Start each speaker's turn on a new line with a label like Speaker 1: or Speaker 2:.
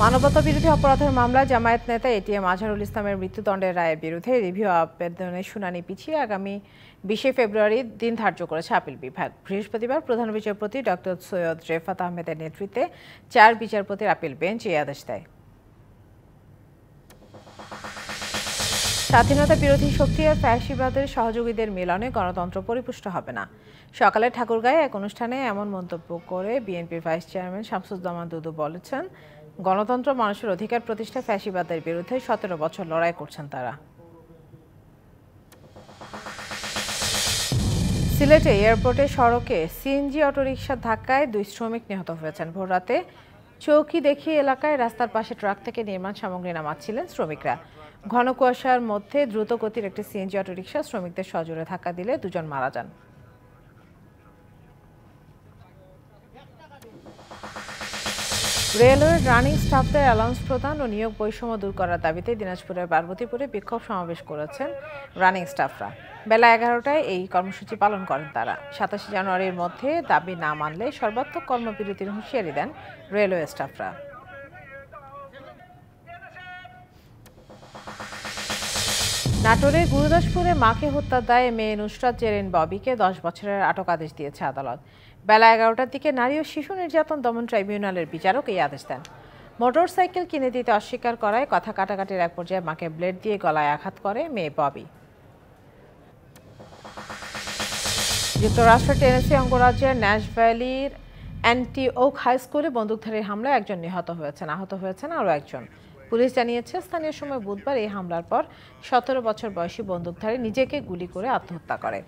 Speaker 1: মানবতাবিরোধী অপরাধের মামলায় জামায়াত নেতা এটিএম আজহারুল ইসলামের মৃত্যুদণ্ডের রায়ের বিরুদ্ধে রিভিউ আবেদনের শুনানি পিছিয়ে আগামী 20 ফেব্রুয়ারি দিন ধার্য করেছে আপিল বিভাগ। বৃহস্পতিবার প্রধান বিচারপতি ডক্টর সৈয়দ রেফাত আহমেদের নেতৃত্বে 4 বিচারপতির আপিল বেঞ্চ এই আদেশ দেয়। স্বাধীনতা বিরোধী শক্তি আর ফ্যাসিবাদের সহযোগীদের মিলনে গণতন্ত্র পরিপুষ্ট হবে না। সকালে ঠাকুরগাঁয়ে এক অনুষ্ঠানে এমন মন্তব্য করে বিএনপির ভাইস চেয়ারম্যান শামসুজ্জামান দুদু বলেছেন, গণতন্ত্র মানুষের অধিকার প্রতিষ্ঠায় ফ্যাসিবাদের বিরুদ্ধে 17 বছর লড়াই করছেন তারা। সিলেটে এয়ারপোর্টের সড়কে সিএনজি অটোরিকশার ধাক্কায় 2 শ্রমিক নিহত হয়েছেন। ভোররাতে চৌকি দেখি এলাকায় রাস্তার পাশে ট্রাক থেকে নির্মাণ সামগ্রী নামাচ্ছিলেন শ্রমিকরা। ঘন কুয়াশার মধ্যে দ্রুত গতির একটি সিএনজি অটোরিকশা শ্রমিকদের সজোরে ধাক্কা দিলে 2 জন মারা যান। রেলওয়ের রানিং স্টাফদের অ্যালাউন্স প্রদান ও নিয়োগ বৈষম্য দূর করার দাবিতে দিনাজপুরের পার্বতীপুরে বিক্ষোভ সমাবেশ করেছেন রানিং স্টাফরা। বেলা 11টায় এই কর্মসূচি পালন করেন তারা। 27 জানুয়ারির মধ্যে দাবি না মানলে সর্বাত্মক কর্মবিরতির হুঁশিয়ারি দেন রেলওয়ে স্টাফরা। নাটোরের গুরুদাসপুরে মাকে হত্যার দায়ে মেয়ে নুসরাত জেরিন ববিকে 10 বছরের আটক আদেশ দিয়েছে আদালত। বেলা 11টার দিকে নারী ও শিশু নির্যাতন দমন ট্রাইব্যুনালের বিচারক এই আদেশ দেন। মোটরসাইকেল কিনে দিতে অস্বীকার করায় কথা কাটাকাটির এক পর্যায়ে মাকে ব্লেড দিয়ে গলায় আঘাত করে মেয়ে ববি। যুক্তরাষ্ট্রের টেনেসি অঙ্গরাজ্যের ন্যাশভ্যালির অ্যান্টিওক হাই স্কুলে বন্দুকধারীর হামলায় একজন নিহত হয়েছেন, আহত হয়েছেন আরও একজন। পুলিশ জানিয়েছে, স্থানীয় সময় বুধবার এই হামলার পর 17 বছর বয়সী বন্দুকধারী নিজেকে গুলি করে আত্মহত্যা করে।